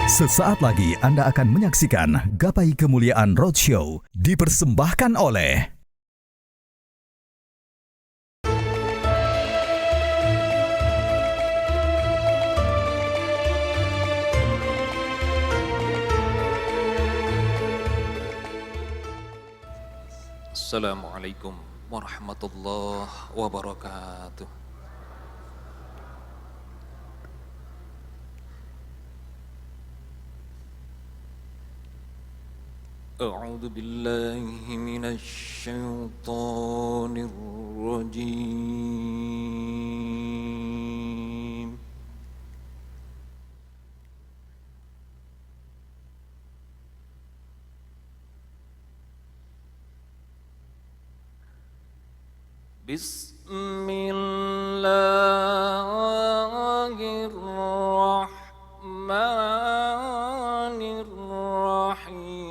Sesaat lagi Anda akan menyaksikan Gapai Kemuliaan Roadshow dipersembahkan oleh Assalamualaikum warahmatullahi wabarakatuh. A'udzu billahi minasy syaithanir rajim. Bismillahirrahmanirrahim.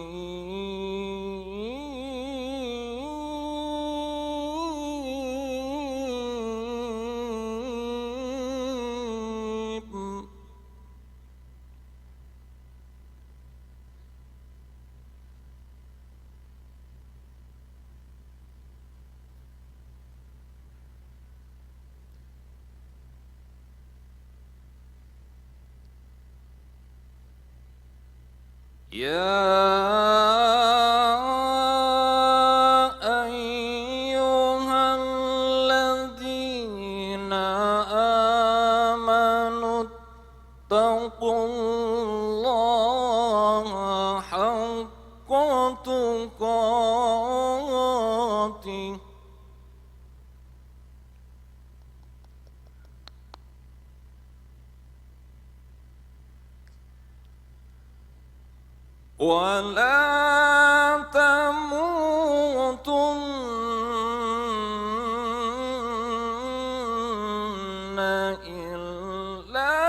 Ya ayyuhalladzina amanu taqullaha haqqa tuqatih wa la tamutunna illa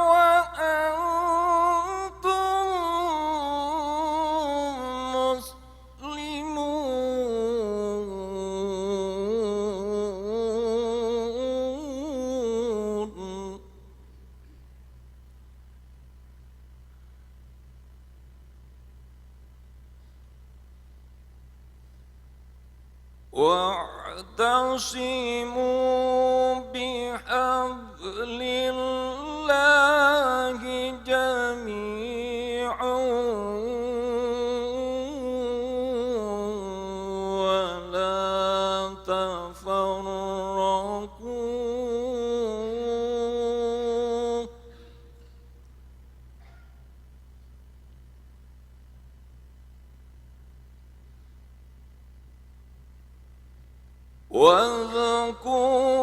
wa antum muslimun. واعتصموا بحبل الله جميعا ولا تفرقوا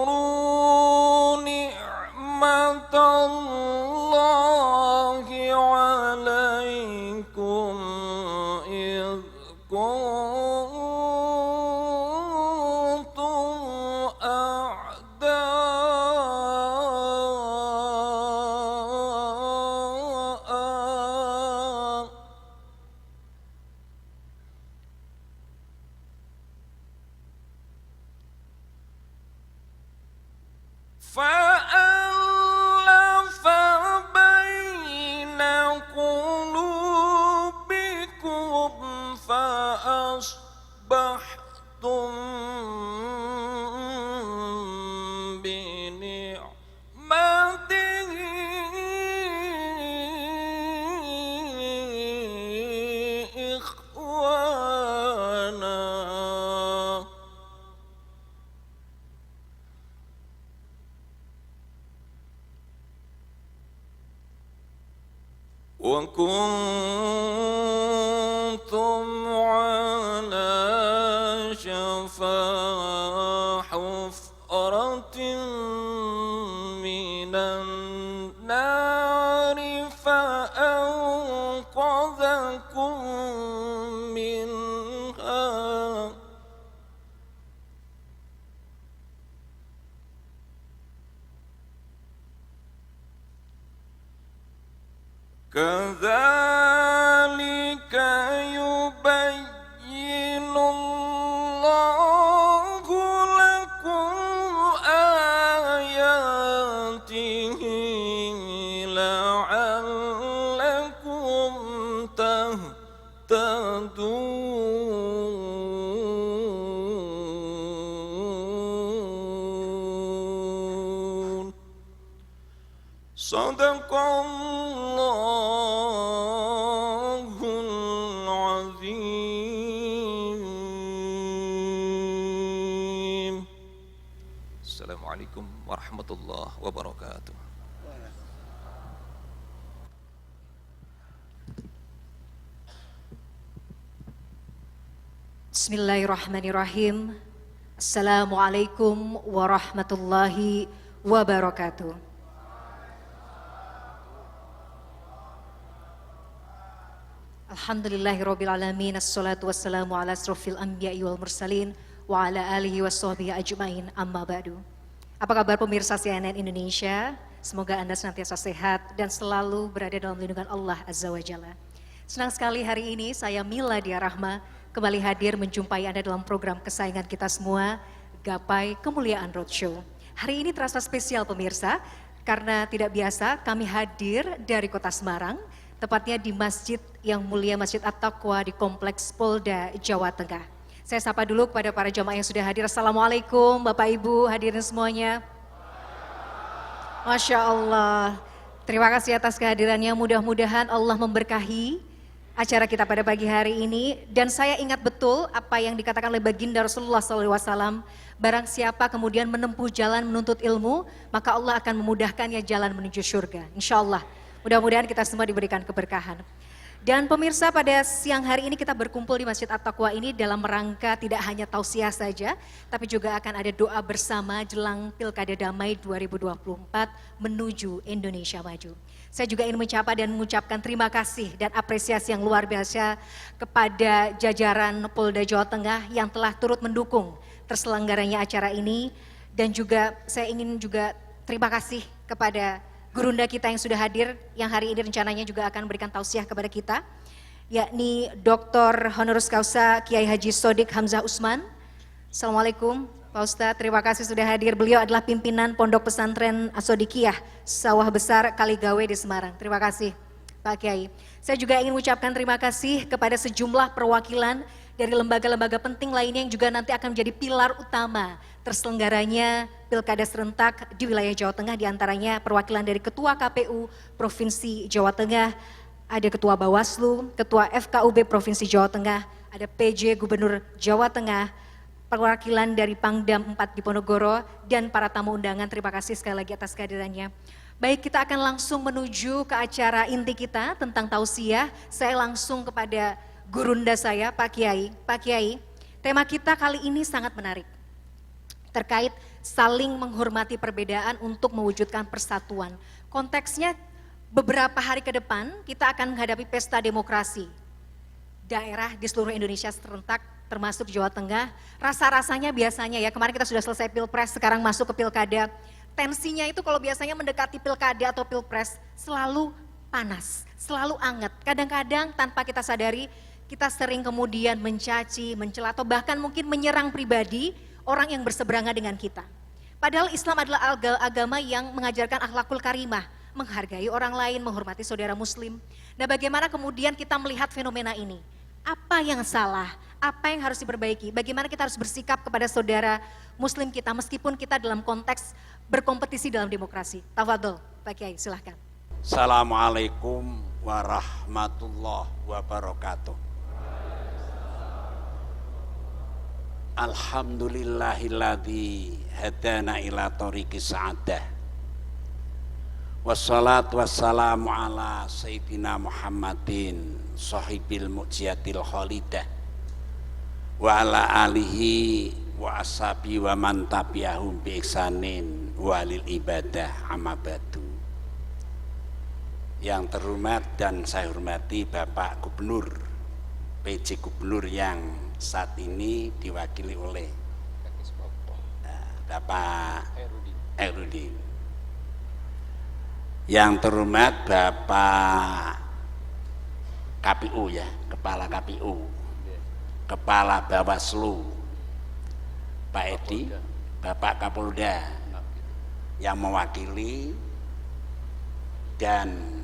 واذكروا نعمة الله عليكم إذ كنتم أعداء فألف بين قلوبكم فأصبحتم بنعمته إخوانا وكنتم على شفا حفرة من النار فأنقذكم منها كذلك يبين الله لكم آياته لعلكم تهتدون صدق الله العظيم. السلام عليكم ورحمة الله وبركاته. Bismillahirrahmanirrahim. Assalamualaikum warahmatullahi wabarakatuh. Alhamdulillahirrabbilalamin. Assalatu wassalamu ala asrofil anbiya'i wal mursalin wa ala alihi wa sahbihi ajma'in, amma ba'du. Apa kabar pemirsa CNN Indonesia? Semoga Anda senantiasa sehat dan selalu berada dalam lindungan Allah Azza wa Jalla. Senang sekali hari ini saya Miladia Rahma kembali hadir menjumpai Anda dalam program kesayangan kita semua, Gapai Kemuliaan Roadshow. Hari ini terasa spesial pemirsa, karena tidak biasa kami hadir dari kota Semarang, tepatnya di Masjid yang mulia Masjid At-Taqwa di Kompleks Polda Jawa Tengah. Saya sapa dulu kepada para jamaah yang sudah hadir. Assalamualaikum Bapak Ibu hadirin semuanya. Masya Allah, terima kasih atas kehadirannya, mudah-mudahan Allah memberkahi acara kita pada pagi hari ini. Dan saya ingat betul apa yang dikatakan oleh baginda Rasulullah SAW, barang siapa kemudian menempuh jalan menuntut ilmu, maka Allah akan memudahkannya jalan menuju surga. Insya Allah, mudah-mudahan kita semua diberikan keberkahan. Dan pemirsa, pada siang hari ini kita berkumpul di Masjid At-Taqwa ini dalam rangka tidak hanya tausiah saja, tapi juga akan ada doa bersama jelang Pilkada Damai 2024 menuju Indonesia Maju. Saya juga ingin mengucapkan terima kasih dan apresiasi yang luar biasa kepada jajaran Polda Jawa Tengah yang telah turut mendukung terselenggaranya acara ini. Dan juga saya ingin juga terima kasih kepada gurunda kita yang sudah hadir, yang hari ini rencananya juga akan memberikan tausiah kepada kita, yakni Dr. Honoris Causa Kiai Haji Sodik Hamzah Usman. Assalamualaikum Pak Ustadz, terima kasih sudah hadir. Beliau adalah pimpinan Pondok Pesantren As-Sodikiyah Sawah Besar Kaligawe di Semarang. Terima kasih Pak Kiai. Saya juga ingin mengucapkan terima kasih kepada sejumlah perwakilan dari lembaga-lembaga penting lainnya yang juga nanti akan menjadi pilar utama terselenggaranya Pilkada serentak di wilayah Jawa Tengah, diantaranya perwakilan dari Ketua KPU Provinsi Jawa Tengah, ada Ketua Bawaslu, Ketua FKUB Provinsi Jawa Tengah, ada PJ Gubernur Jawa Tengah, perwakilan dari Pangdam 4 Diponegoro, dan para tamu undangan. Terima kasih sekali lagi atas kehadirannya. Baik, kita akan langsung menuju ke acara inti kita tentang tausiah. Saya langsung kepada gurunda saya, Pak Kiai. Pak Kiai, tema kita kali ini sangat menarik, terkait saling menghormati perbedaan untuk mewujudkan persatuan. Konteksnya beberapa hari ke depan kita akan menghadapi pesta demokrasi daerah di seluruh Indonesia serentak, termasuk Jawa Tengah. Rasa-rasanya biasanya ya, kemarin kita sudah selesai pilpres, sekarang masuk ke pilkada. Tensinya itu kalau biasanya mendekati pilkada atau pilpres selalu panas, selalu anget. Kadang-kadang tanpa kita sadari kita sering kemudian mencaci, mencela, atau bahkan mungkin menyerang pribadi orang yang berseberangan dengan kita. Padahal Islam adalah agama yang mengajarkan akhlakul karimah, menghargai orang lain, menghormati saudara muslim. Nah, bagaimana kemudian kita melihat fenomena ini? Apa yang salah? Apa yang harus diperbaiki? Bagaimana kita harus bersikap kepada saudara muslim kita meskipun kita dalam konteks berkompetisi dalam demokrasi? Tafadhol, Pak Kiai, silahkan. Assalamualaikum warahmatullahi wabarakatuh. Alhamdulillahilladzi hadana ila thoriqis sa'adah. Wassalatu wassalamu ala sayyidina Muhammadin sahibil mu'jiyatil khalidah wa ala alihi wa ashabi wa man tabi'ahum bi ihsanin walil ibadah amma ba'du. Yang terhormat dan saya hormati Bapak Gubernur, PJ Gubernur yang saat ini diwakili oleh Bapak Herudin. Yang terhormat Bapak KPU ya, Kepala KPU, Kepala Bawaslu, Pak Edi, Bapak Kapolda yang mewakili, dan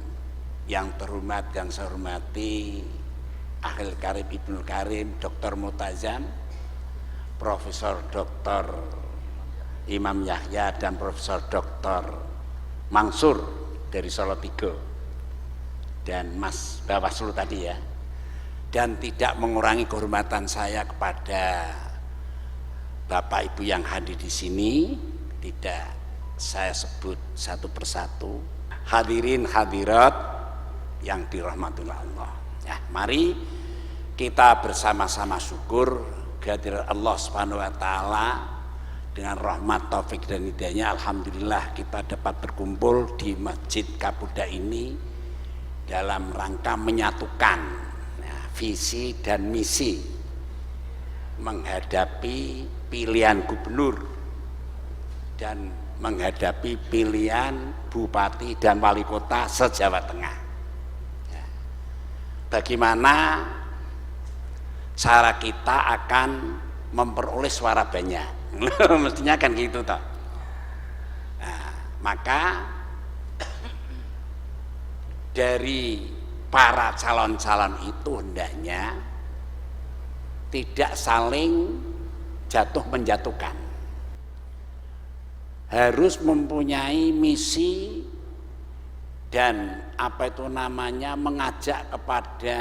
yang terhormat dan saya hormati Akhil Karim Ibnul Karim, Dr. Mutazam, Profesor Dr. Imam Yahya dan Profesor Dr. Mansur dari Salatiga dan Mas Bawaslu tadi ya, dan tidak mengurangi kehormatan saya kepada Bapak Ibu yang hadir di sini, tidak saya sebut satu persatu. Hadirin hadirat yang dirahmati Allah. Ya, mari kita bersama-sama syukur kehadiran Allah Subhanahu wa taala dengan rahmat taufik dan hidayahnya. Alhamdulillah kita dapat berkumpul di Masjid Kabuda ini dalam rangka menyatukan visi dan misi menghadapi pilihan gubernur dan menghadapi pilihan bupati dan wali kota se-Jawa Tengah. Ya. Bagaimana cara kita akan memperoleh suara banyak? Mestinya kan gitu toh. Nah, maka dari para calon-calon itu hendaknya tidak saling jatuh menjatuhkan, harus mempunyai misi dan apa itu namanya mengajak kepada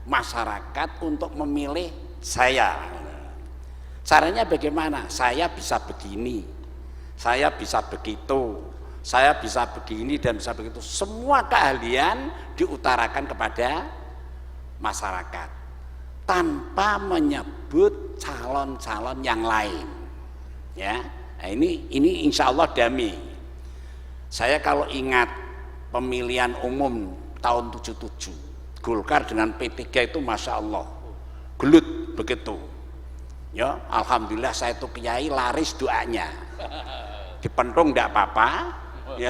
masyarakat untuk memilih saya. Caranya bagaimana? Saya bisa begini, saya bisa begitu, saya bisa begini dan bisa begitu. Semua keahlian diutarakan kepada masyarakat tanpa menyebut calon-calon yang lain. Ya, nah ini insya Allah damai. Saya kalau ingat pemilihan umum tahun 77, Golkar dengan P3 itu masya Allah gelut begitu. Ya, alhamdulillah saya itu kiai laris doanya. Dipentung tidak apa-apa, ya,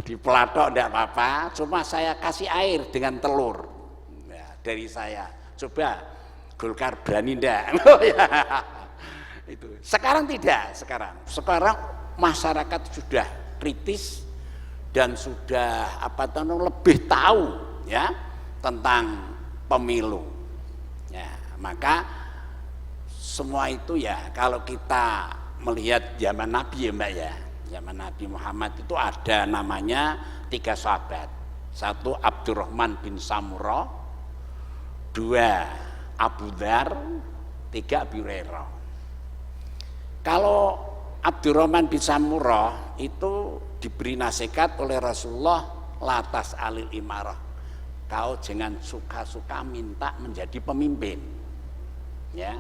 dipelatok tidak apa-apa. Cuma saya kasih air dengan telur. Ya, dari saya. Coba Golkar berani ndak? Itu. Sekarang tidak, sekarang masyarakat sudah kritis dan sudah lebih tahu ya tentang pemilu. Ya, maka semua itu ya kalau kita melihat zaman Nabi ya Mbak ya, zaman Nabi Muhammad itu ada namanya 3 sahabat. 1 Abdurrahman bin Samurah, 2 Abu Dzar, 3 Abu Hurairah. Kalau Abdurrahman bin Samurah itu diberi nasihat oleh Rasulullah, latas alil imarah, kau jangan suka-suka minta menjadi pemimpin. Ya.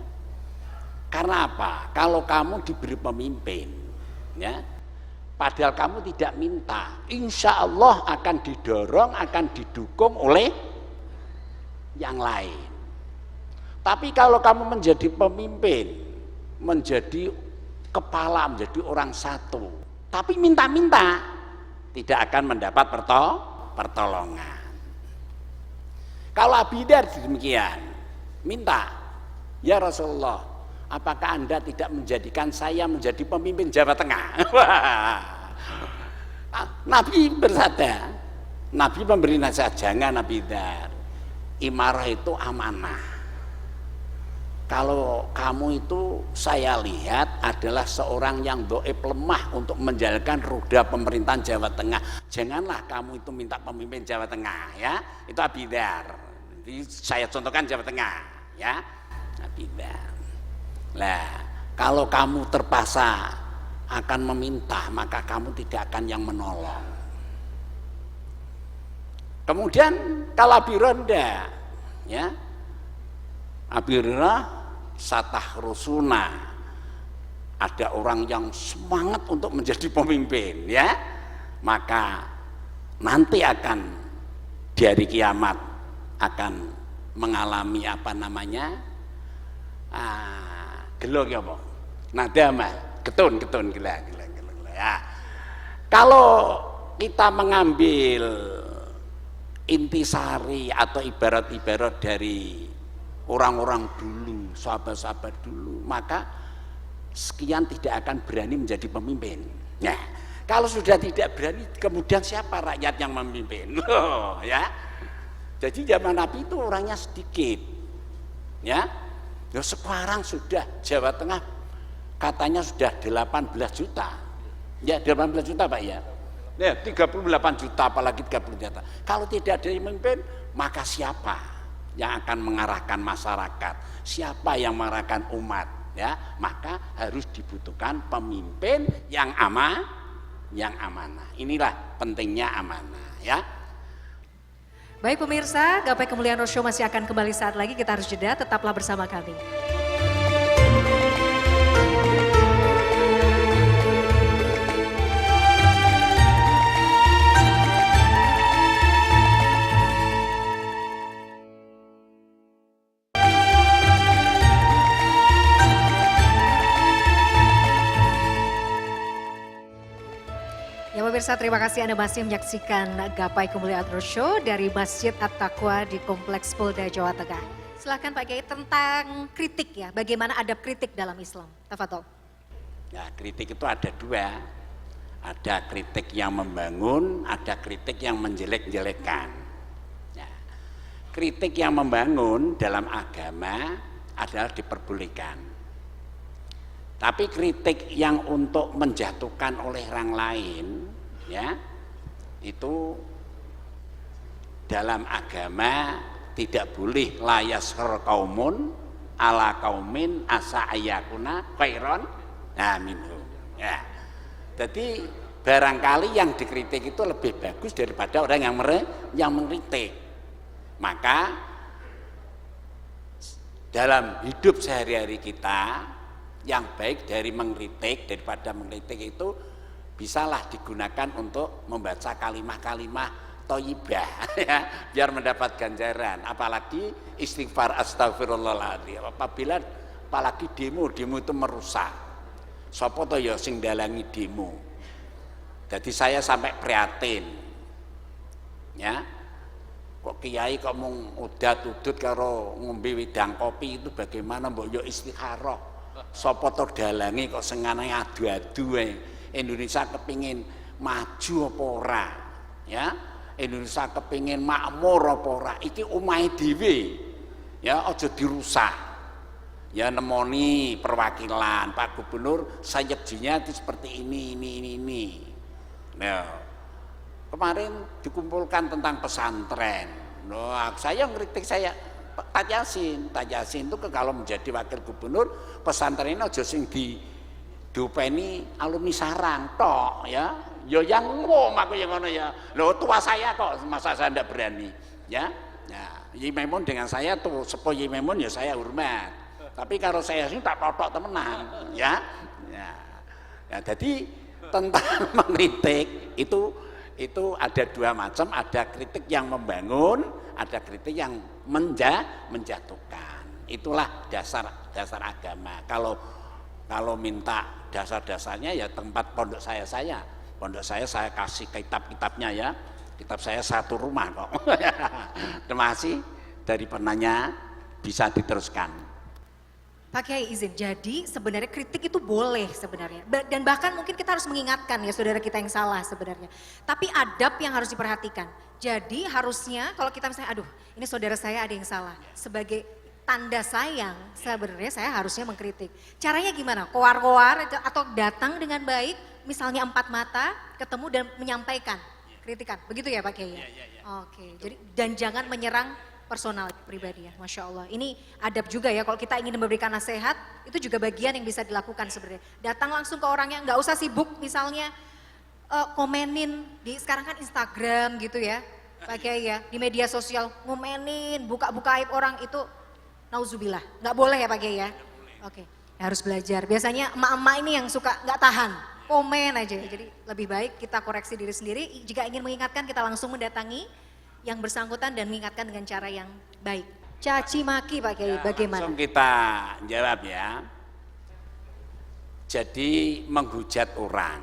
Karena apa? Kalau kamu diberi pemimpin, ya, padahal kamu tidak minta, insya Allah akan didorong, akan didukung oleh yang lain. Tapi kalau kamu menjadi pemimpin, menjadi kepala, menjadi orang satu, tapi minta-minta, tidak akan mendapat pertolongan. Kalau Abi Dzar demikian, minta, ya Rasulullah, apakah Anda tidak menjadikan saya menjadi pemimpin Jawa Tengah? Nabi bersabda, Nabi memberi nasihat, jangan Abi Dzar, imarah itu amanah. Kalau kamu itu saya lihat adalah seorang yang dhaif lemah untuk menjalankan roda pemerintahan Jawa Tengah. Janganlah kamu itu minta pemimpin Jawa Tengah, ya. Itu Abi Dzar. Jadi saya contohkan Jawa Tengah, ya. Abi Dzar. Nah, kalau kamu terpaksa akan meminta, maka kamu tidak akan yang menolong. Kemudian kalau Abi Hurairah, ya, Abi Hurairah satah rusuna, ada orang yang semangat untuk menjadi pemimpin, ya, maka nanti akan di hari kiamat akan mengalami apa namanya gelo apa nadama, getun gila ya. Kalau kita mengambil intisari atau ibarat-ibarat dari orang-orang dulu, sahabat-sahabat dulu, maka sekian tidak akan berani menjadi pemimpin. Nah, kalau sudah tidak berani, kemudian siapa rakyat yang memimpin? Loh, ya. Jadi zaman Nabi itu orangnya sedikit, ya. Ya sekarang sudah Jawa Tengah katanya sudah 18 juta, ya 18 juta Pak ya. Ya 38 juta apalagi 30 juta. Kalau tidak ada yang memimpin, maka siapa yang akan mengarahkan masyarakat? Siapa yang mengarahkan umat? Ya, maka harus dibutuhkan pemimpin yang amanah. Inilah pentingnya amanah, ya. Baik pemirsa, Gapai Kemuliaan Roadshow masih akan kembali saat lagi, kita harus jeda, tetaplah bersama kami. Ya pemirsa, terima kasih Anda masih menyaksikan Gapai Kemuliaan Roadshow dari Masjid At-Taqwa di Kompleks Polda Jawa Tengah. Silakan Pak Kiai tentang kritik ya, bagaimana adab kritik dalam Islam. Tafadhol. Ya, kritik itu ada dua. Ada kritik yang membangun, ada kritik yang menjelek-jelekkan. Ya. Kritik yang membangun dalam agama adalah diperbolehkan. Tapi kritik yang untuk menjatuhkan oleh orang lain, ya, itu dalam agama tidak boleh layaskhar qaumun ala qaumin asa ayakuna khairon minhum. Ya. Jadi barangkali yang dikritik itu lebih bagus daripada orang yang mengkritik. Maka dalam hidup sehari-hari kita, yang baik dari mengkritik daripada mengkritik itu bisalah digunakan untuk membaca kalimah-kalimah thayyibah ya, biar mendapat ganjaran. Apalagi istighfar astagfirullahaladzim. Apalagi demo itu merusak. Sapa to ya sing dalangi demo. Jadi saya sampai prihatin. Ya. Kok kiai kok mung udat-udut karo ngombe wedang kopi itu bagaimana mbok yo istikharah. Sapa to dalange kok sengane adu-adu ae. Indonesia kepingin maju apa ora? Ya, Indonesia kepingin makmur apa ora? Iki omahe dhewe. Ya, aja dirusak. Ya nemoni perwakilan Pak Gubernur sayepjinya itu seperti ini. Nah, kemarin dikumpulkan tentang pesantren. Nah, saya ngeritik Pak Yasin itu kalau menjadi wakil gubernur pesantren ini aja sing dupeni alumni sarang tok ya. Ya yang ngomong aku yang ngono ya. Loh tua saya kok, masa saya tidak berani ya. Nah, Yi Maimun dengan saya tuh sepo Yi Maimun ya saya hormat. Tapi kalau saya sih tak totok temenan ya. Ya, jadi tentang mengkritik itu ada dua macam, ada kritik yang membangun, ada kritik yang menjatuhkan. Itulah dasar agama. Kalau minta dasar-dasarnya ya tempat pondok saya kasih kitab-kitabnya ya. Kitab saya satu rumah kok. Terima kasih dari penanya, bisa diteruskan. Pak Kiai izin, jadi sebenarnya kritik itu boleh sebenarnya. Dan bahkan mungkin kita harus mengingatkan ya saudara kita yang salah sebenarnya. Tapi adab yang harus diperhatikan. Jadi harusnya kalau kita misalnya aduh ini saudara saya ada yang salah. Sebagai tanda sayang sebenarnya saya harusnya mengkritik. Caranya gimana? Koar-koar atau datang dengan baik misalnya 4 mata ketemu dan menyampaikan kritikan. Begitu ya Pak Kiai? Oke, jadi dan jangan menyerang personal pribadi ya, Masya Allah. Ini adab juga ya, kalau kita ingin memberikan nasihat, itu juga bagian yang bisa dilakukan sebenarnya. Datang langsung ke orangnya, nggak usah sibuk misalnya komenin, sekarang kan Instagram gitu ya, Pak Kiai ya, di media sosial, ngomenin, buka-buka aib orang itu, nauzubillah, nggak boleh ya Pak Kiai ya? Oke, ya harus belajar. Biasanya emak-emak ini yang suka nggak tahan, komen aja. Jadi lebih baik kita koreksi diri sendiri, jika ingin mengingatkan kita langsung mendatangi yang bersangkutan dan mengingatkan dengan cara yang baik. Caci maki Pak Kiai, bagaimana? Langsung kita jawab ya. Jadi menghujat orang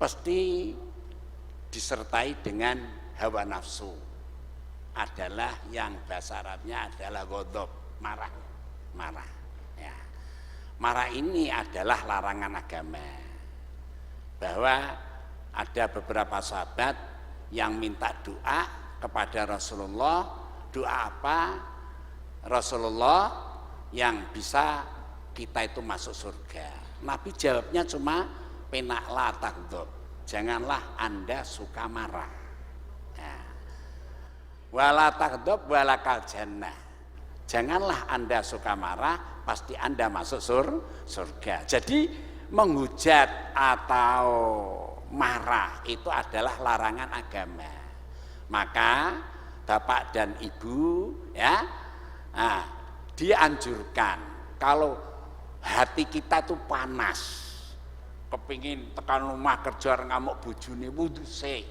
pasti disertai dengan hawa nafsu. Adalah yang bahasa Arabnya adalah ghadab, marah. Ya. Marah ini adalah larangan agama. Bahwa ada beberapa sahabat yang minta doa kepada Rasulullah, doa apa Rasulullah yang bisa kita itu masuk surga. Nabi jawabnya cuma penaklah takdzub, janganlah Anda suka marah. Wala takdzub walakal jannah, janganlah Anda suka marah, pasti Anda masuk surga. Jadi menghujat atau marah itu adalah larangan agama. Maka bapak dan ibu ya, dianjurkan kalau hati kita tuh panas, kepingin tekan rumah kerja ngamuk bojone wudu sik.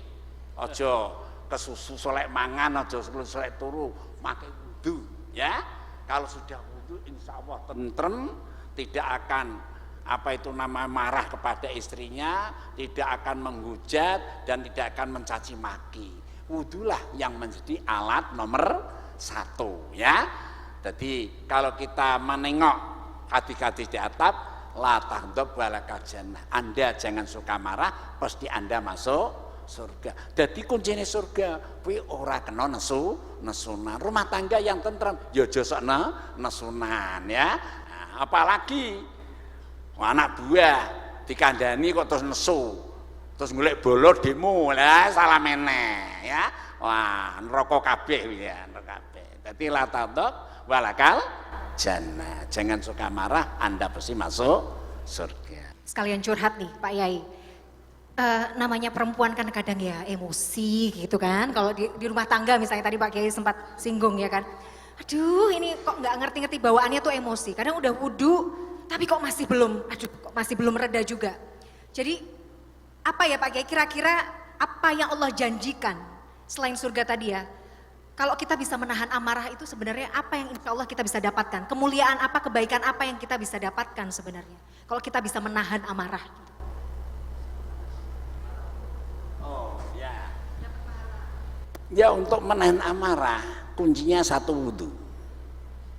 Aja kesusu solek mangan, aja solek turu, pakai wudu ya. Kalau sudah wudu insya Allah tentrem, tidak akan marah kepada istrinya, tidak akan menghujat dan tidak akan mencaci maki. Wudulah yang menjadi alat nomor 1 ya. Jadi kalau kita menengok hadis-hadis di atap, la takdzub walakal jannah, Anda jangan suka marah, pasti Anda masuk surga. Jadi kuncinya surga kuwi ora kena nesunan. Rumah tangga yang tentrem ya aja sok nesunan ya. Apalagi anak buah dikandani kok terus nesu, terus golek bolor demo lah, salah meneh ya. Wah, neraka kabeh ya, neraka kabeh. Dadi la takdzub walakal jannah, jangan suka marah, Anda pasti masuk surga. Sekalian curhat nih Pak Yai. Namanya perempuan kan kadang ya emosi gitu kan. Kalau di rumah tangga misalnya tadi Pak Kiai sempat singgung ya kan. Aduh ini kok nggak ngerti-ngerti bawaannya tuh emosi. Kadang udah wudu tapi kok masih belum reda juga. Jadi apa ya Pak Kiai, kira-kira apa yang Allah janjikan selain surga tadi ya? Kalau kita bisa menahan amarah itu sebenarnya apa yang insya Allah kita bisa dapatkan? Kemuliaan apa, kebaikan apa yang kita bisa dapatkan sebenarnya? Kalau kita bisa menahan amarah. Ya untuk menahan amarah kuncinya 1 wudu.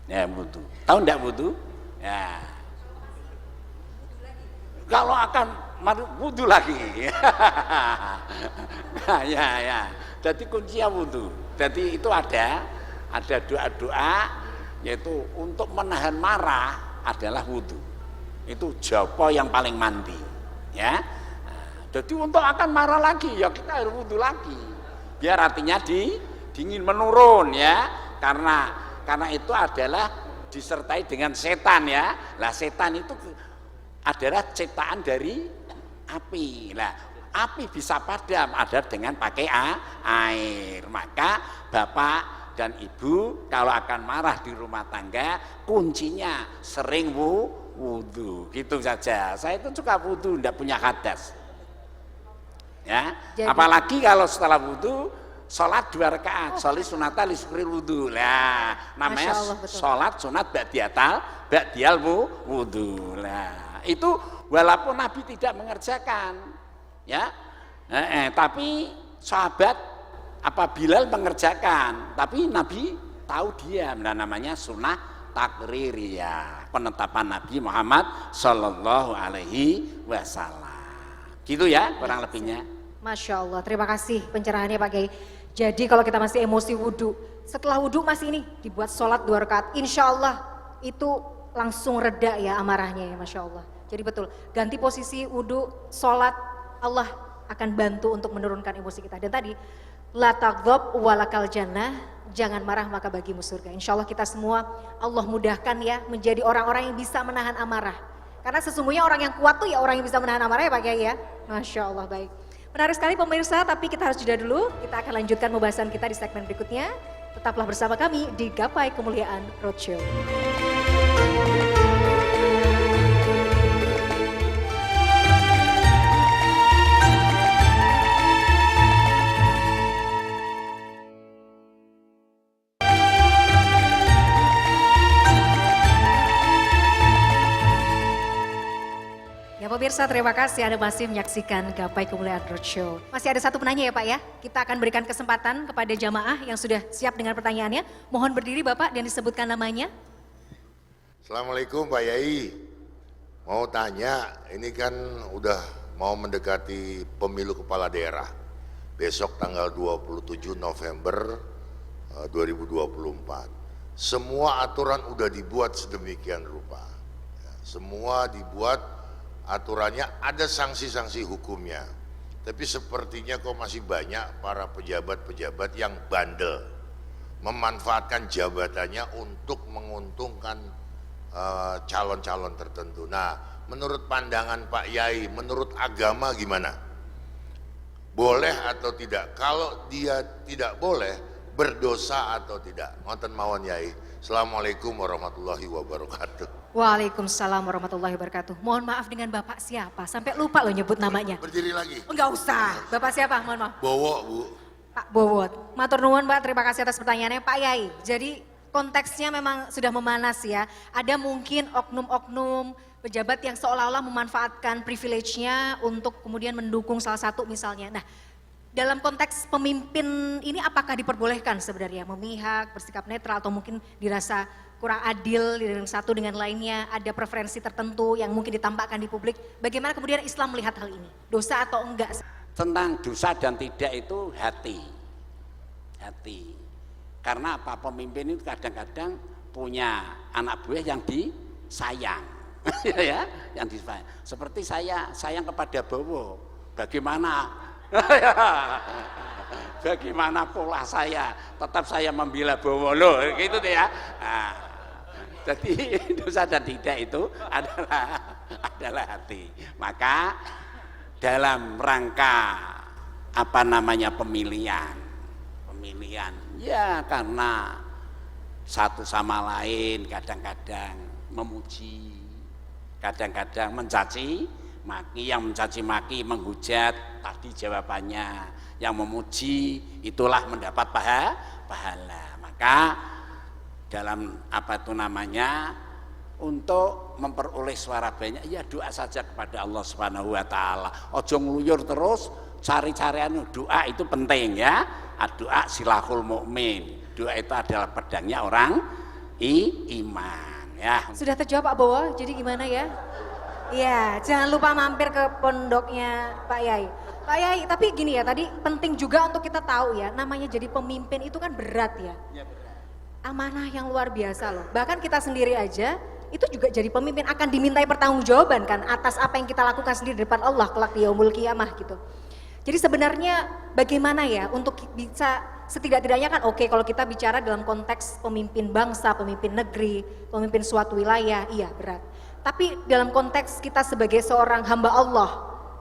Ya wudu. Tahu enggak wudu? Ya. Kalau akan wudu lagi. ya. Jadi kuncinya wudu. Jadi itu ada doa-doa yaitu untuk menahan marah adalah wudu. Itu jopo yang paling mandi. Ya. Jadi untuk akan marah lagi ya kita harus wudu lagi. Biar artinya dingin menurun ya, karena itu adalah disertai dengan setan ya. Lah setan itu adalah ciptaan dari api. Lah api bisa padam ada dengan pakai air. Maka bapak dan ibu kalau akan marah di rumah tangga kuncinya sering wudu. Gitu saja. Saya itu suka wudu, tidak punya hadas. Ya, jadi, apalagi kalau setelah wudu sholat 2 rakaat, sholat sunatan li syukri wudu. Lah, namanya sholat sunat ba'diyal wudu. Lah, itu walaupun Nabi tidak mengerjakan, ya, tapi sahabat Bilal mengerjakan, tapi Nabi tahu dia. Nah, namanya sunnah takririyah, penetapan Nabi Muhammad Sallallahu Alaihi Wasallam. Gitu ya, kurang lebihnya. Masya Allah, terima kasih pencerahannya Pak Kiai. Jadi kalau kita masih emosi wudu, setelah wudu masih ini dibuat sholat 2 rakaat, insya Allah itu langsung reda ya amarahnya ya, Masya Allah. Jadi betul, ganti posisi wudu, sholat, Allah akan bantu untuk menurunkan emosi kita. Dan tadi, la takdzub walakal jannah, jangan marah maka bagimu surga. Insya Allah kita semua Allah mudahkan ya menjadi orang-orang yang bisa menahan amarah. Karena sesungguhnya orang yang kuat tuh ya orang yang bisa menahan amarah ya Pak Kiai ya. Masya Allah, baik. Menarik sekali pemirsa, tapi kita harus jeda dulu. Kita akan lanjutkan pembahasan kita di segmen berikutnya. Tetaplah bersama kami di Gapai Kemuliaan Roadshow. Pemirsa, terima kasih Anda masih menyaksikan Gapai Kemuliaan Roadshow. Masih ada satu penanya ya Pak ya. Kita akan berikan kesempatan kepada jamaah yang sudah siap dengan pertanyaannya. Mohon berdiri Bapak dan disebutkan namanya. Assalamualaikum Pak Yai. Mau tanya, ini kan udah mau mendekati pemilu kepala daerah. besok tanggal 27 November 2024. Semua aturan udah dibuat sedemikian rupa. Ya, semua dibuat aturannya, ada sanksi-sanksi hukumnya. Tapi sepertinya kok masih banyak para pejabat-pejabat yang bandel, memanfaatkan jabatannya untuk menguntungkan calon-calon tertentu. Nah, menurut pandangan Pak Yai, menurut agama gimana? Boleh atau tidak? Kalau dia tidak boleh, berdosa atau tidak? Ngoten mawon Yai. Assalamualaikum warahmatullahi wabarakatuh. Waalaikumsalam warahmatullahi wabarakatuh. Mohon maaf, dengan Bapak siapa? Sampai lupa lo nyebut namanya. Berdiri lagi. Enggak usah. Bapak siapa? Mohon maaf. Bowo, Bu. Pak Bowot. Matur nuwun Pak, terima kasih atas pertanyaannya Pak Yai. Jadi konteksnya memang sudah memanas ya. Ada mungkin oknum-oknum pejabat yang seolah-olah memanfaatkan privilege-nya untuk kemudian mendukung salah satu misalnya. Nah, dalam konteks pemimpin ini apakah diperbolehkan sebenarnya memihak, bersikap netral, atau mungkin dirasa kurang adil dengan satu dengan lainnya, ada preferensi tertentu yang mungkin ditampakkan di publik. Bagaimana kemudian Islam melihat hal ini? Dosa atau enggak? Tentang dosa dan tidak itu hati. Karena apa? Pemimpin itu kadang-kadang punya anak buah yang disayang. Ya, yang disayang. Seperti saya sayang kepada Bowo. Bagaimana? Bagaimana pola saya? Tetap saya membela Bowo loh, gitu deh ya. Nah, jadi dosa dan tidak itu adalah hati. Maka dalam rangka pemilihan ya, karena satu sama lain kadang-kadang memuji, kadang-kadang mencaci maki. Yang mencaci maki, menghujat, tadi jawabannya. Yang memuji itulah mendapat pahala. Maka dalam untuk memperoleh suara banyak, ya doa saja kepada Allah Subhanahu wa taala. Ojo ngluyur terus, cari-carian doa itu penting ya. Doa silahul mukmin. Doa itu adalah pedangnya orang iman ya. Sudah terjawab Pak Bowo, jadi gimana ya? Iya, jangan lupa mampir ke pondoknya Pak Yai. Pak Yai, tapi gini ya, tadi penting juga untuk kita tahu ya, namanya jadi pemimpin itu kan berat ya. Ya benar. Amanah yang luar biasa loh. Bahkan kita sendiri aja itu juga jadi pemimpin akan dimintai pertanggungjawaban kan atas apa yang kita lakukan sendiri di depan Allah kelak di yaumul qiyamah gitu. Jadi sebenarnya bagaimana ya untuk bisa setidak-tidaknya kan oke, kalau kita bicara dalam konteks pemimpin bangsa, pemimpin negeri, pemimpin suatu wilayah, iya berat. Tapi dalam konteks kita sebagai seorang hamba Allah,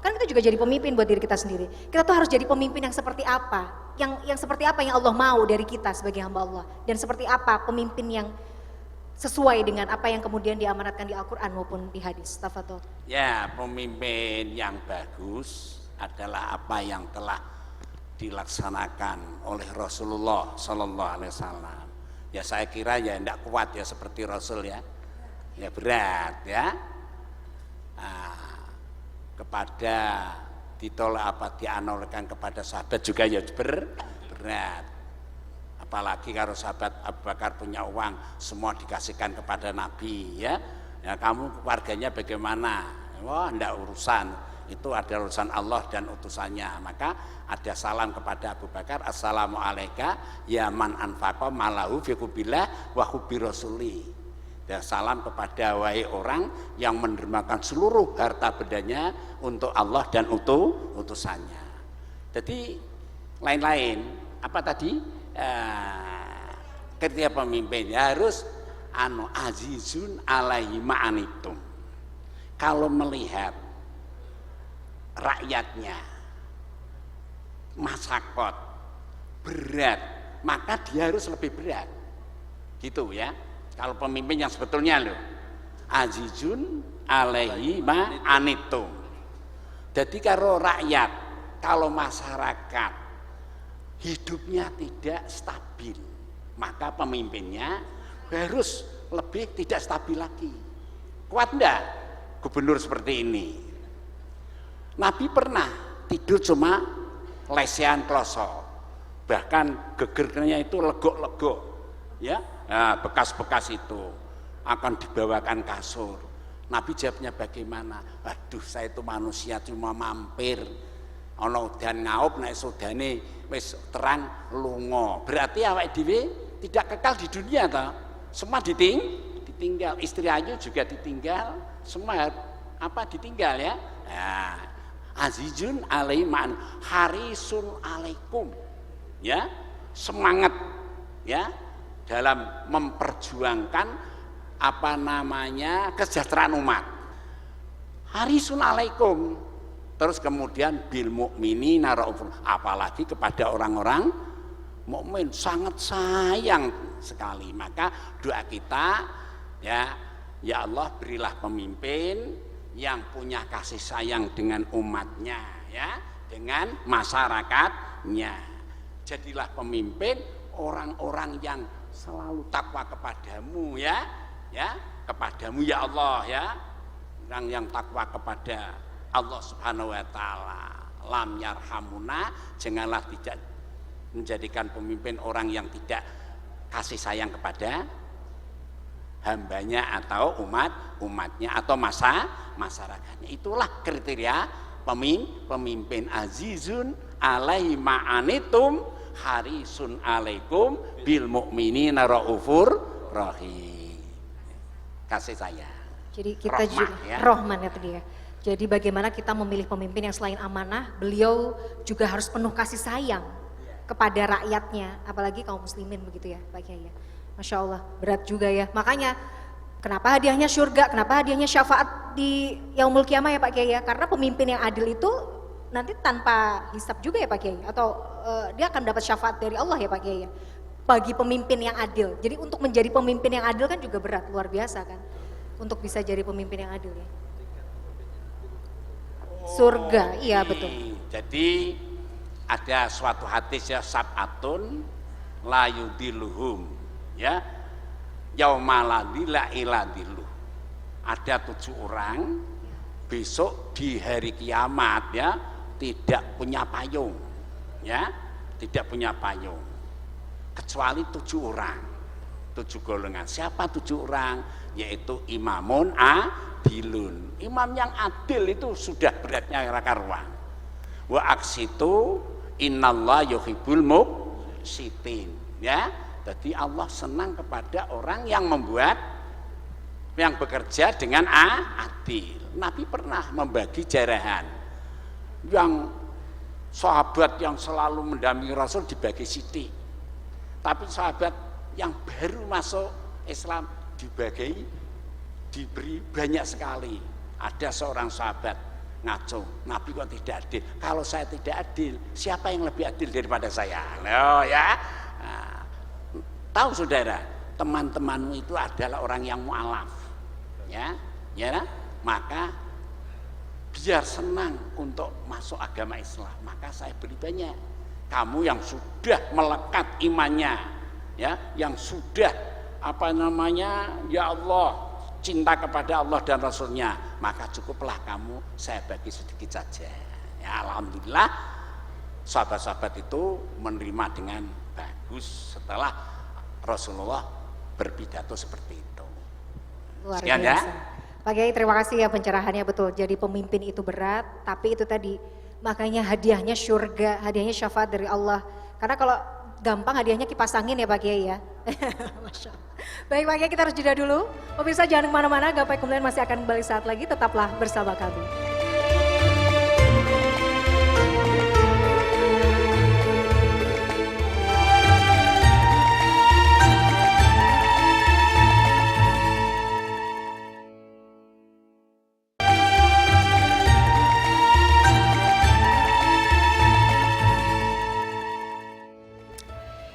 kan kita juga jadi pemimpin buat diri kita sendiri. Kita tuh harus jadi pemimpin yang seperti apa? Yang seperti apa yang Allah mau dari kita sebagai hamba Allah, dan seperti apa pemimpin yang sesuai dengan apa yang kemudian diamanatkan di Al-Quran maupun di hadis. Tafadhol. Ya, pemimpin yang bagus adalah apa yang telah dilaksanakan oleh Rasulullah Sallallahu Alaihi Wasallam. Ya saya kira ya tidak kuat ya seperti Rasul ya, ya berat ya. Kepada ditolak dianulkan kepada sahabat juga ya berat. Apalagi kalau sahabat Abu Bakar punya uang, semua dikasihkan kepada Nabi ya. Ya kamu keluarganya bagaimana? Wah, enggak urusan. Itu ada urusan Allah dan utusannya. Maka ada salam kepada Abu Bakar, assalamu alayka ya man anfaqa malahu fi hubillah wa hubbi rasuli. Dan salam kepada wahai orang yang mendermakan seluruh harta bendanya untuk Allah dan utusannya. Jadi lain-lain apa tadi? Ketika pemimpin ya harus azizun alaihi ma'anitum. Kalau melihat rakyatnya masakot berat, maka dia harus lebih berat gitu ya. Kalau pemimpin yang sebetulnya loh azizun alaihi ma'anitum. Jadi kalau rakyat, kalau masyarakat hidupnya tidak stabil, maka pemimpinnya harus lebih tidak stabil lagi. Kuat enggak gubernur seperti ini? Nabi pernah tidur cuma lesehan kloso, bahkan gegernya itu legok-legok ya. Nah, bekas-bekas itu akan dibawakan kasur. Nabi jawabnya bagaimana? Aduh, saya itu manusia cuma mampir ana udan ngaup nek sodane wis terang lunga. Berarti awake dhewe tidak kekal di dunia toh. Semua ditinggal, istri ayu juga ditinggal, semua apa ditinggal ya. Nah, azizun alaihi ma'an harisun alaikum. Ya, semangat ya dalam memperjuangkan apa namanya kesejahteraan umat. Harisun alaikum. Terus kemudian bil mukminina raufur, apalagi kepada orang-orang mukmin sangat sayang sekali. Maka doa kita ya Allah berilah pemimpin yang punya kasih sayang dengan umatnya ya, dengan masyarakatnya. Jadilah pemimpin orang-orang yang selalu takwa kepadamu ya kepadamu ya Allah ya, orang yang takwa kepada Allah Subhanahu wa taala. Lam yarhamuna, janganlah tidak menjadikan pemimpin orang yang tidak kasih sayang kepada hambanya atau umatnya atau masyarakatnya. Itulah kriteria pemimpin. Azizun alaihi ma'anitum harisun alaikum bil mu'minina raufur rahim. Kasih sayang. Jadi kita Rahman, juga ya. Rohman ya tadi ya. Jadi bagaimana kita memilih pemimpin yang selain amanah, beliau juga harus penuh kasih sayang kepada rakyatnya, apalagi kaum muslimin begitu ya Pak Kiai ya. Masya Allah, berat juga ya. Makanya kenapa hadiahnya surga, kenapa hadiahnya syafaat di yaumul kiamah ya Pak Kiai ya? Karena pemimpin yang adil itu nanti tanpa hisab juga ya Pak Kiai, atau dia akan dapat syafaat dari Allah ya Pak Kiai ya. Bagi pemimpin yang adil. Jadi untuk menjadi pemimpin yang adil kan juga berat, luar biasa kan. Untuk bisa jadi pemimpin yang adil ya. Surga, iya betul. Jadi ada suatu hadis ya, sab'atun la yudiluhum ya yaumala ila diluh. Ada 7 orang besok di hari kiamat ya tidak punya payung ya, tidak punya payung kecuali 7 orang, 7 golongan. Siapa 7 orang? Yaitu imamun adilun. Imam yang adil itu sudah beratnya karuan. Wa aksitu innallah yuhibbul muqsitin ya. Jadi Allah senang kepada orang yang bekerja dengan adil. Nabi pernah membagi jarahan. Yang sahabat yang selalu mendampingi Rasul dibagi sithik. Tapi sahabat yang baru masuk Islam diberi banyak sekali. Ada seorang sahabat ngaco, Nabi kok tidak adil? Kalau saya tidak adil, siapa yang lebih adil daripada saya? Loh ya. Nah, tahu saudara, teman-temanmu itu adalah orang yang mu'alaf. Ya, maka biar senang untuk masuk agama Islam, maka saya beri banyak. Kamu yang sudah melekat imannya, ya, yang sudah ya Allah cinta kepada Allah dan Rasulnya, maka cukuplah kamu saya bagi sedikit saja. Ya, alhamdulillah sahabat-sahabat itu menerima dengan bagus setelah Rasulullah berpidato seperti itu. Luar Sekian, biasa. ya. Pak Kiai terima kasih ya pencerahannya, betul. Jadi pemimpin itu berat, tapi itu tadi makanya hadiahnya surga, hadiahnya syafaat dari Allah. Karena kalau gampang hadiahnya kipas angin ya Pak Kiai ya. Masya Allah. Baik Pak Kiai, kita harus jeda dulu. Pemirsa jangan kemana-mana, Gapai Kemuliaan masih akan kembali saat lagi, tetaplah bersama kami.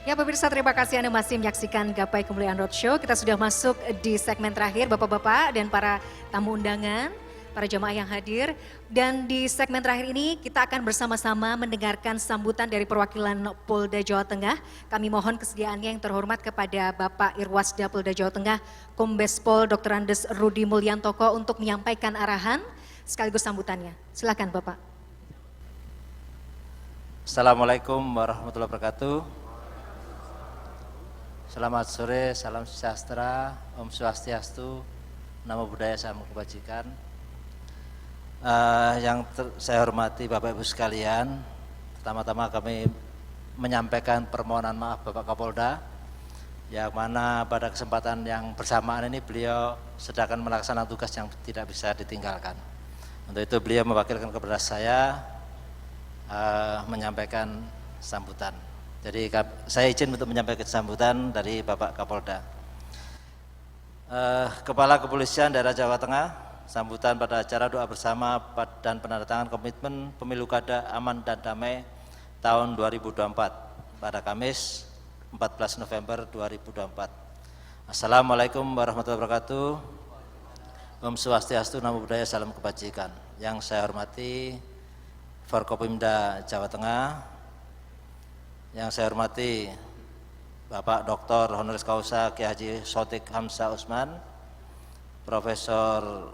Ya pemirsa, terima kasih Anda masih menyaksikan Gapai Kemuliaan Roadshow. Kita sudah masuk di segmen terakhir Bapak-Bapak dan para tamu undangan, para jemaah yang hadir. Dan di segmen terakhir ini kita akan bersama-sama mendengarkan sambutan dari perwakilan Polda Jawa Tengah. Kami mohon kesediaannya yang terhormat kepada Bapak Irwasda Polda Jawa Tengah, Kombes Pol Dr. Andes Rudi Mulyantoko untuk menyampaikan arahan sekaligus sambutannya. Silakan Bapak. Assalamualaikum warahmatullahi wabarakatuh. Selamat sore, salam sejahtera, Om Swastiastu, Namo Buddhaya, Salam Kebajikan. Saya hormati Bapak Ibu sekalian, pertama-tama kami menyampaikan permohonan maaf Bapak Kapolda, yang mana pada kesempatan yang bersamaan ini beliau sedang melaksanakan tugas yang tidak bisa ditinggalkan. Untuk itu beliau mewakilkan kepada saya menyampaikan sambutan. Jadi saya izin untuk menyampaikan sambutan dari Bapak Kapolda. Kepala Kepolisian Daerah Jawa Tengah, sambutan pada acara doa bersama dan penandatangan komitmen pemilu kada aman dan damai tahun 2024 pada Kamis 14 November 2024. Assalamualaikum warahmatullahi wabarakatuh. Om Swastiastu, Namo Buddhaya, salam kebajikan. Yang saya hormati Forkopimda Jawa Tengah, yang saya hormati Bapak Dr. Honoris Causa Kiai Haji Sotik Hamzah Usman, Profesor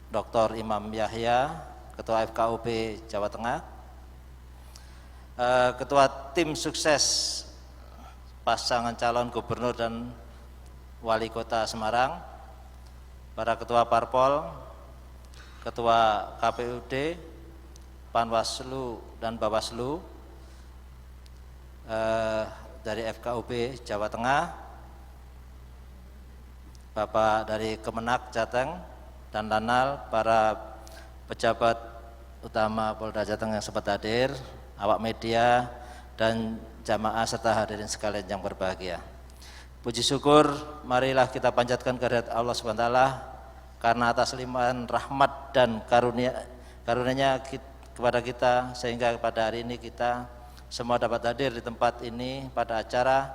Dr. Imam Yahya, Ketua FKUP Jawa Tengah, Ketua Tim Sukses Pasangan Calon Gubernur dan Wali Kota Semarang, para Ketua Parpol, Ketua KPUD, Panwaslu dan Bawaslu dari FKUP Jawa Tengah, Bapak dari Kemenak Jateng dan Lanal, para pejabat utama Polda Jateng yang sempat hadir, awak media dan jamaah serta hadirin sekalian yang berbahagia. Puji syukur marilah kita panjatkan kehadirat Allah SWT karena atas limpahan rahmat dan karunia-Nya kepada kita, sehingga pada hari ini kita semua dapat hadir di tempat ini pada acara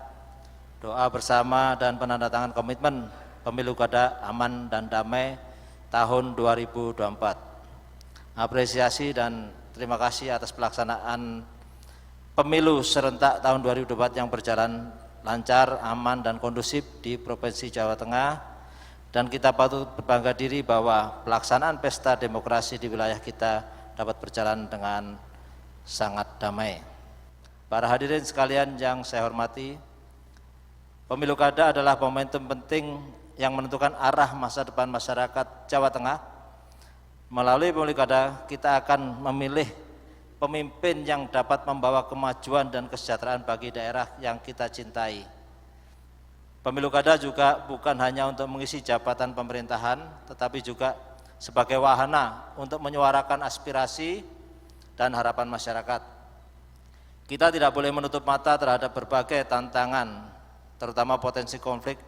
doa bersama dan penandatangan komitmen pemilu kada aman dan damai tahun 2024. Apresiasi dan terima kasih atas pelaksanaan pemilu serentak tahun 2024 yang berjalan lancar, aman dan kondusif di Provinsi Jawa Tengah, dan kita patut berbangga diri bahwa pelaksanaan pesta demokrasi di wilayah kita dapat berjalan dengan sangat damai. Para hadirin sekalian yang saya hormati, pemilu kada adalah momentum penting yang menentukan arah masa depan masyarakat Jawa Tengah. Melalui pemilu kada, kita akan memilih pemimpin yang dapat membawa kemajuan dan kesejahteraan bagi daerah yang kita cintai. Pemilu kada juga bukan hanya untuk mengisi jabatan pemerintahan, tetapi juga sebagai wahana untuk menyuarakan aspirasi dan harapan masyarakat. Kita tidak boleh menutup mata terhadap berbagai tantangan, terutama potensi konflik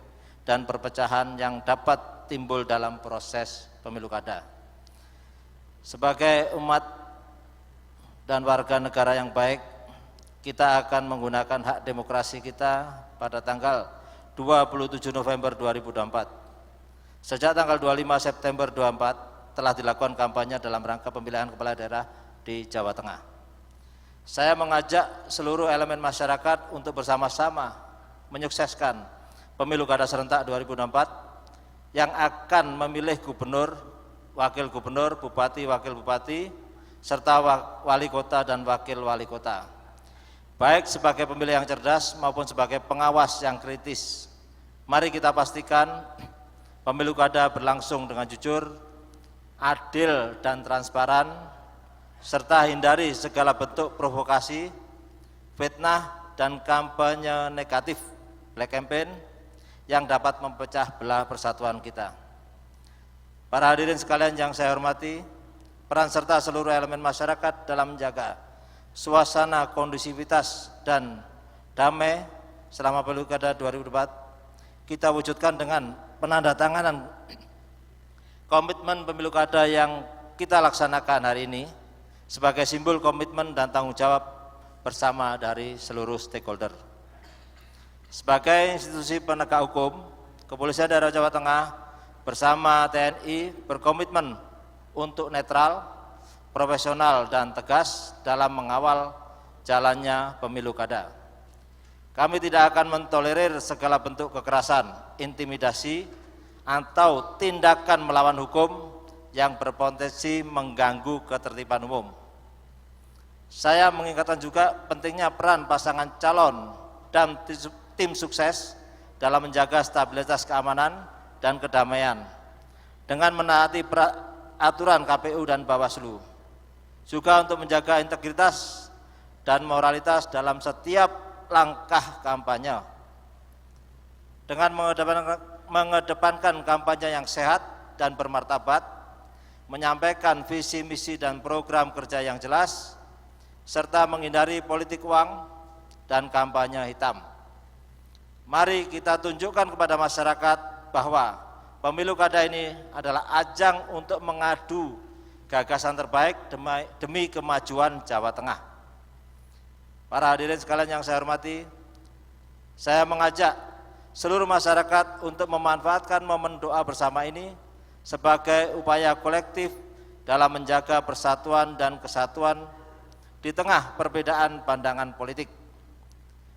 dan perpecahan yang dapat timbul dalam proses pemilu kada. Sebagai umat dan warga negara yang baik, kita akan menggunakan hak demokrasi kita pada tanggal 27 November 2024. Sejak tanggal 25 September 2024 telah dilakukan kampanye dalam rangka pemilihan kepala daerah di Jawa Tengah. Saya mengajak seluruh elemen masyarakat untuk bersama-sama menyukseskan pemilu kada serentak 2024 yang akan memilih gubernur, wakil gubernur, bupati, wakil bupati, serta wali kota dan wakil wali kota, baik sebagai pemilih yang cerdas maupun sebagai pengawas yang kritis. Mari kita pastikan pemilu kada berlangsung dengan jujur, adil dan transparan, serta hindari segala bentuk provokasi, fitnah dan kampanye negatif, black campaign, yang dapat memecah belah persatuan kita. Para hadirin sekalian yang saya hormati, peran serta seluruh elemen masyarakat dalam menjaga suasana kondusivitas dan damai selama pemilu kada 2024 kita wujudkan dengan penandatanganan komitmen pemilu kada yang kita laksanakan hari ini sebagai simbol komitmen dan tanggung jawab bersama dari seluruh stakeholder. Sebagai institusi penegak hukum, Kepolisian Daerah Jawa Tengah bersama TNI berkomitmen untuk netral, profesional dan tegas dalam mengawal jalannya pemilu kada. Kami tidak akan mentolerir segala bentuk kekerasan, intimidasi, atau tindakan melawan hukum yang berpotensi mengganggu ketertiban umum. Saya mengingatkan juga pentingnya peran pasangan calon dan tim sukses dalam menjaga stabilitas keamanan dan kedamaian dengan menaati aturan KPU dan Bawaslu, juga untuk menjaga integritas dan moralitas dalam setiap langkah kampanye, dengan mengedepankan kampanye yang sehat dan bermartabat, menyampaikan visi misi dan program kerja yang jelas, serta menghindari politik uang dan kampanye hitam. Mari kita tunjukkan kepada masyarakat bahwa pemilu kada ini adalah ajang untuk mengadu gagasan terbaik demi kemajuan Jawa Tengah. Para hadirin sekalian yang saya hormati, saya mengajak seluruh masyarakat untuk memanfaatkan momen doa bersama ini sebagai upaya kolektif dalam menjaga persatuan dan kesatuan di tengah perbedaan pandangan politik.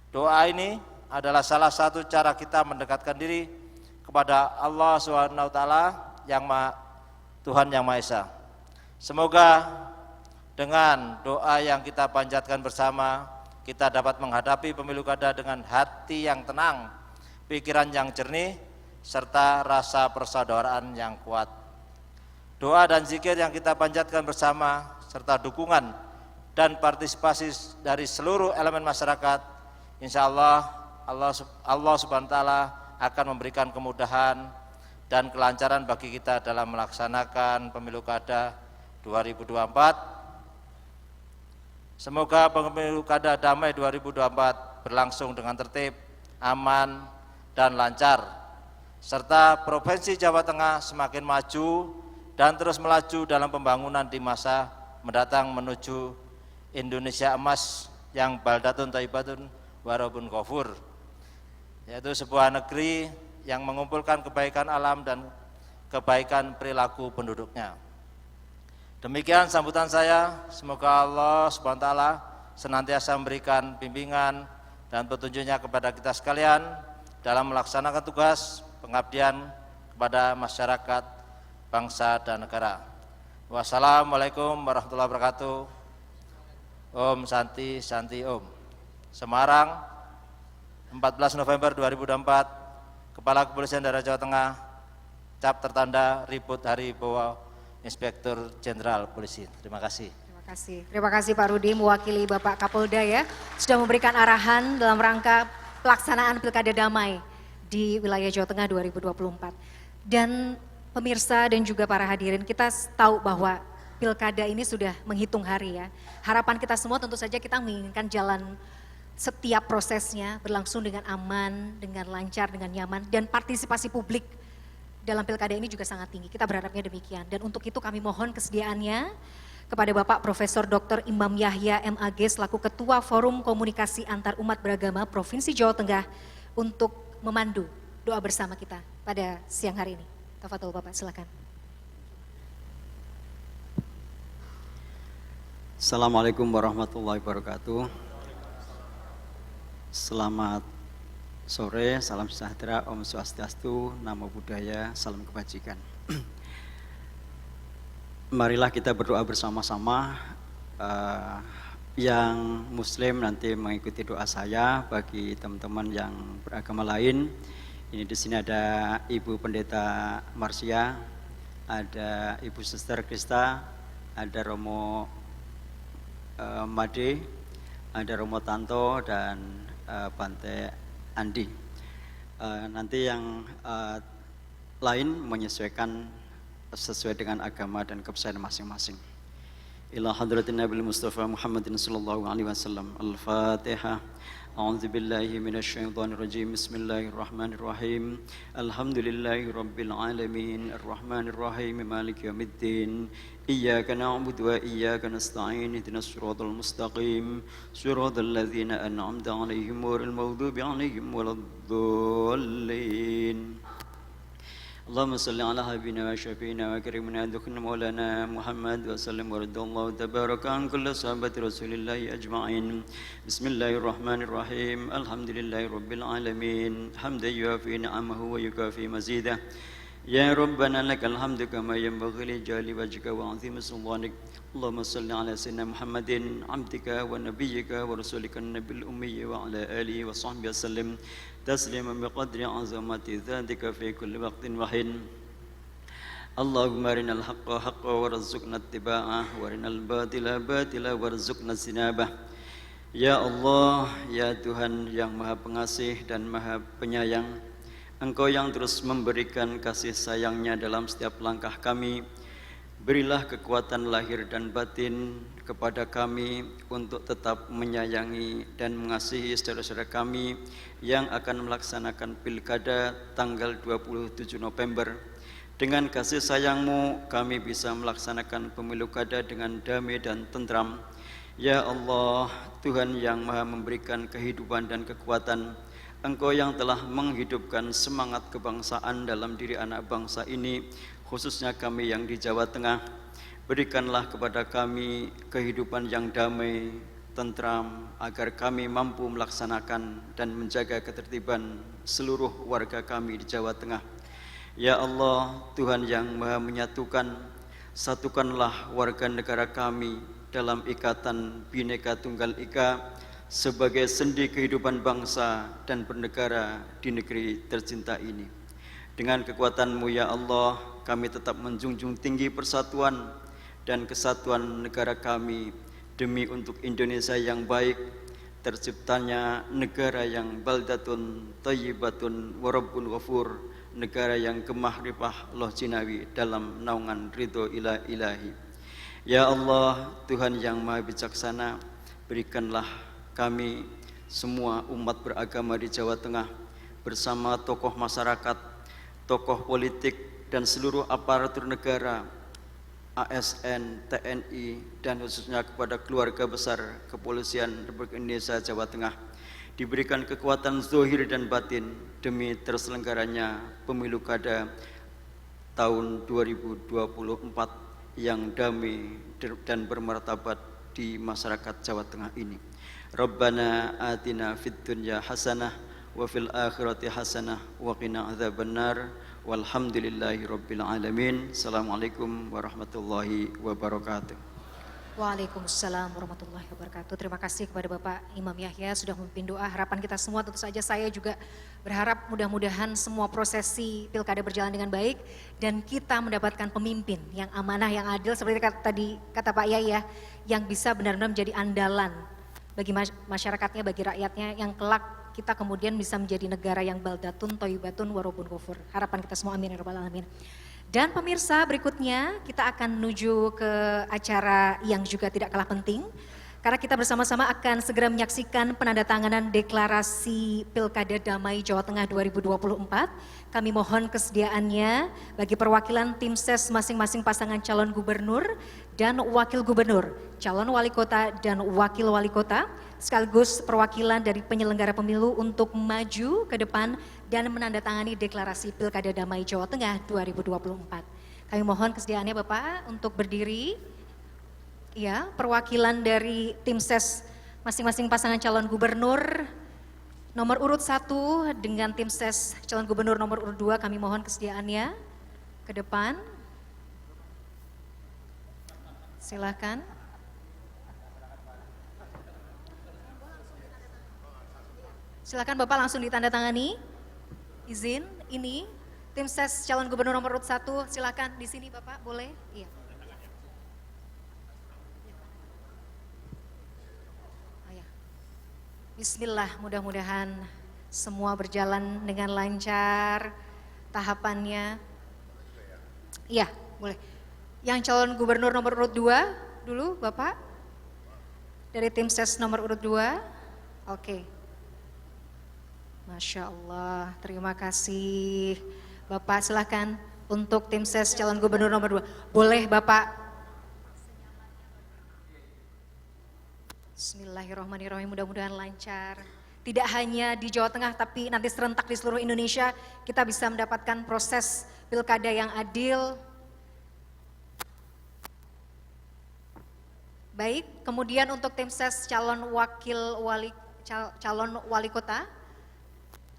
Doa ini adalah salah satu cara kita mendekatkan diri kepada Allah SWT Tuhan Yang Maha Esa. Semoga dengan doa yang kita panjatkan bersama, kita dapat menghadapi pemilu kada dengan hati yang tenang, pikiran yang jernih, serta rasa persaudaraan yang kuat. Doa dan zikir yang kita panjatkan bersama, serta dukungan dan partisipasi dari seluruh elemen masyarakat, insya Allah Subhanahu wa Ta'ala akan memberikan kemudahan dan kelancaran bagi kita dalam melaksanakan pemilu kada 2024. Semoga pemilu kada damai 2024 berlangsung dengan tertib, aman, dan lancar, serta Provinsi Jawa Tengah semakin maju dan terus melaju dalam pembangunan di masa mendatang menuju Indonesia emas yang baldatun thayyibatun warabun ghafur, yaitu sebuah negeri yang mengumpulkan kebaikan alam dan kebaikan perilaku penduduknya. Demikian sambutan saya, semoga Allah SWT senantiasa memberikan bimbingan dan petunjuknya kepada kita sekalian dalam melaksanakan tugas pengabdian kepada masyarakat, bangsa, dan negara. Wassalamualaikum warahmatullahi wabarakatuh. Om Santi Santi Om. Semarang, 14 November 2024, Kepala Kepolisian Daerah Jawa Tengah, cap tertanda Ribut Hari Bowo, Inspektur Jenderal Polisi. Terima kasih. Terima kasih Pak Rudi mewakili Bapak Kapolda ya, sudah memberikan arahan dalam rangka pelaksanaan Pilkada Damai di wilayah Jawa Tengah 2024. Dan pemirsa dan juga para hadirin, kita tahu bahwa Pilkada ini sudah menghitung hari ya. Harapan kita semua tentu saja kita menginginkan jalan setiap prosesnya berlangsung dengan aman, dengan lancar, dengan nyaman, dan partisipasi publik dalam pilkada ini juga sangat tinggi. Kita berharapnya demikian. Dan untuk itu kami mohon kesediaannya kepada Bapak Profesor Dr. Imam Yahya MAG selaku Ketua Forum Komunikasi Antar Umat Beragama Provinsi Jawa Tengah untuk memandu doa bersama kita pada siang hari ini. Tafadhol Bapak, silakan. Assalamualaikum warahmatullahi wabarakatuh. Selamat sore, salam sejahtera, Om Swastiastu, Namo Buddhaya, salam kebajikan. Marilah kita berdoa bersama-sama. Yang Muslim nanti mengikuti doa saya. Bagi teman-teman yang beragama lain, ini di sini ada Ibu Pendeta Marsia, ada Ibu Suster Krista, ada Romo Made, ada Romo Tanto, dan Bante Andi. Nanti yang lain menyesuaikan sesuai dengan agama dan kepercayaan masing-masing. Ila hadratin Nabi Mustafa Muhammadin sallallahu alaihi wasallam. Al-Fatihah. A'udzu billahi minasyaitonir rajim. Bismillahirrahmanirrahim. Alhamdulillahi rabbil alamin. Arrahmanir rahim. Maliki yaumiddin. Iyyaka na'budu wa iyyaka nasta'in. Ihdinas siratal mustaqim. Siratal ladzina an'amta 'alaihim ghairil maghdubi 'alaihim waladdallin. اللهم صل على حبيبنا وشفينا وكريمنا دخلنا مولانا محمد وسلم ورد الله تبارك عن كل صحابة رسول الله أجمعين. بسم الله الرحمن الرحيم. الحمد لله رب العالمين حمدا يوافي نعمه ويكافي مزيده. يا ربنا لك الحمد كما ينبغي لجلال وجهك وعظيم سلطانك. اللهم صل على سيدنا محمد عبدك ونبيك ورسولك النبي الأمي وعلى آله وصحبه وسلم تسليما بقدر عظمة ذاتك في كل وقت وحين. اللهم أرنا الحق حقا وارزقنا اتباعه وارنا الباطل باطلا وارزقنا اجتنابه. Ya Allah, ya Tuhan yang Maha Pengasih dan Maha Penyayang, Engkau yang terus memberikan kasih sayang-Nya dalam setiap langkah kami. Berilah kekuatan lahir dan batin kepada kami untuk tetap menyayangi dan mengasihi saudara-saudara kami yang akan melaksanakan pilkada tanggal 27 November. Dengan kasih sayang-Mu kami bisa melaksanakan pemilu kada dengan damai dan tentram. Ya Allah, Tuhan yang Maha memberikan kehidupan dan kekuatan, Engkau yang telah menghidupkan semangat kebangsaan dalam diri anak bangsa ini, khususnya kami yang di Jawa Tengah. Berikanlah kepada kami kehidupan yang damai, tentram, agar kami mampu melaksanakan dan menjaga ketertiban seluruh warga kami di Jawa Tengah. Ya Allah, Tuhan yang Maha menyatukan, satukanlah warga negara kami dalam ikatan Bhinneka Tunggal Ika sebagai sendi kehidupan bangsa dan bernegara di negeri tercinta ini. Dengan kekuatan-Mu ya Allah, kami tetap menjunjung tinggi persatuan dan kesatuan negara kami demi untuk Indonesia yang baik, terciptanya negara yang baldatun thayyibatun wa rabbun ghafur, negara yang gemah ripah loh jinawi dalam naungan ridho ilahi. Ya Allah, Tuhan yang Maha Bijaksana, berikanlah kami semua umat beragama di Jawa Tengah bersama tokoh masyarakat, tokoh politik dan seluruh aparatur negara, ASN, TNI dan khususnya kepada keluarga besar Kepolisian Republik Indonesia Jawa Tengah diberikan kekuatan zahir dan batin demi terselenggaranya pemilu kada tahun 2024 yang damai dan bermartabat di masyarakat Jawa Tengah ini. Rabbana atina fid dunya hasanah wa fil akhirati hasanah wa qina adzabannar walhamdulillahi rabbil alamin. Assalamualaikum warahmatullahi wabarakatuh. Waalaikumsalam warahmatullahi wabarakatuh. Terima kasih kepada Bapak Imam Yahya sudah memimpin doa. Harapan kita semua, tentu saja saya juga berharap mudah-mudahan semua prosesi pilkada berjalan dengan baik dan kita mendapatkan pemimpin yang amanah, yang adil seperti tadi kata Pak Yahya, yang bisa benar-benar menjadi andalan bagi masyarakatnya, bagi rakyatnya, yang kelak kita kemudian bisa menjadi negara yang baldatun thayyibatun wa rabbun ghafur. Harapan kita semua, amin ya rabbal alamin. Dan pemirsa, berikutnya kita akan menuju ke acara yang juga tidak kalah penting, karena kita bersama-sama akan segera menyaksikan penandatanganan deklarasi Pilkada Damai Jawa Tengah 2024. Kami mohon kesediaannya bagi perwakilan tim ses masing-masing pasangan calon gubernur dan wakil gubernur, calon wali kota dan wakil wali kota, sekaligus perwakilan dari penyelenggara pemilu untuk maju ke depan dan menandatangani deklarasi Pilkada Damai Jawa Tengah 2024. Kami mohon kesediaannya Bapak untuk berdiri. Ya, perwakilan dari tim ses masing-masing pasangan calon gubernur nomor urut 1 dengan tim ses calon gubernur nomor urut 2, kami mohon kesediaannya ke depan. Silakan. Silakan Bapak langsung ditandatangani. Izin, ini tim ses calon gubernur nomor urut 1, silakan di sini Bapak, boleh? Iya. Bismillah, mudah-mudahan semua berjalan dengan lancar tahapannya. Iya, boleh. Yang calon gubernur nomor urut 2 dulu Bapak. Dari tim ses nomor urut 2. Oke. Masya Allah, terima kasih. Bapak silahkan untuk tim ses calon gubernur nomor 2. Boleh Bapak. Bismillahirrahmanirrahim, mudah-mudahan lancar. Tidak hanya di Jawa Tengah tapi nanti serentak di seluruh Indonesia kita bisa mendapatkan proses pilkada yang adil. Baik, kemudian untuk tim ses calon wali kota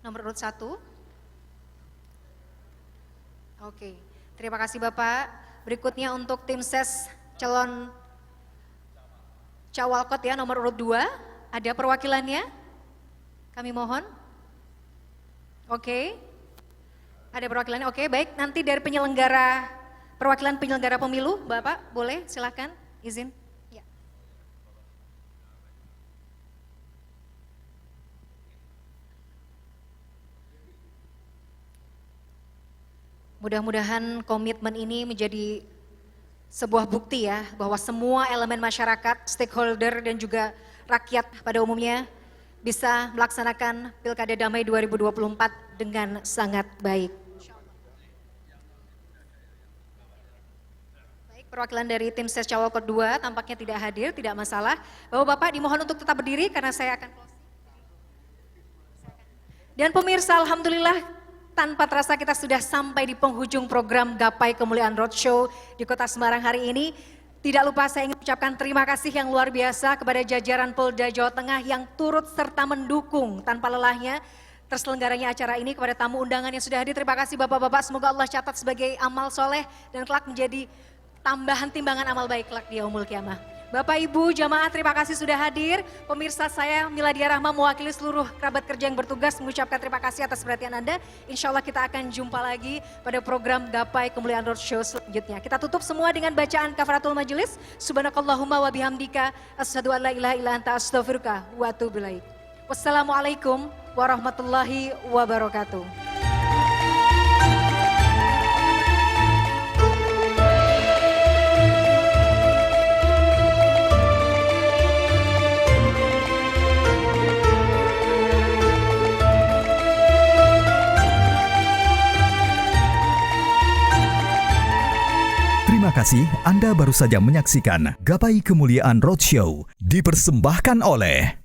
nomor urut 1. Oke, terima kasih Bapak. Berikutnya untuk tim ses calon Cawalkot ya nomor urut 2, ada perwakilannya? Kami mohon. Oke. Ada perwakilannya, oke baik. Nanti dari penyelenggara perwakilan penyelenggara pemilu, Bapak boleh silakan izin. Ya. Mudah-mudahan komitmen ini menjadi sebuah bukti ya bahwa semua elemen masyarakat, stakeholder dan juga rakyat pada umumnya bisa melaksanakan Pilkada Damai 2024 dengan sangat baik. Baik, perwakilan dari tim Ses Cawal kedua tampaknya tidak hadir, tidak masalah. Bapak-bapak dimohon untuk tetap berdiri karena saya akan closing. Dan pemirsa, alhamdulillah tanpa terasa kita sudah sampai di penghujung program Gapai Kemuliaan Roadshow di Kota Semarang hari ini. Tidak lupa saya ingin mengucapkan terima kasih yang luar biasa kepada jajaran Polda Jawa Tengah yang turut serta mendukung tanpa lelahnya terselenggaranya acara ini. Kepada tamu undangan yang sudah hadir, terima kasih Bapak-bapak, semoga Allah catat sebagai amal soleh dan kelak menjadi tambahan timbangan amal baik kelak di yaumul kiamah. Bapak Ibu jamaah terima kasih sudah hadir. Pemirsa, saya Miladia Rahma mewakili seluruh kerabat kerja yang bertugas mengucapkan terima kasih atas perhatian Anda. Insya Allah kita akan jumpa lagi pada program Gapai Kemuliaan Roadshow selanjutnya. Kita tutup semua dengan bacaan kafaratul majelis. Subhanakallahumma wa bihamdika asyhadu an la ilaha illa anta astaghfiruka wa atubu ilaik. Wassalamualaikum warahmatullahi wabarakatuh. Terima kasih Anda baru saja menyaksikan Gapai Kemuliaan Roadshow dipersembahkan oleh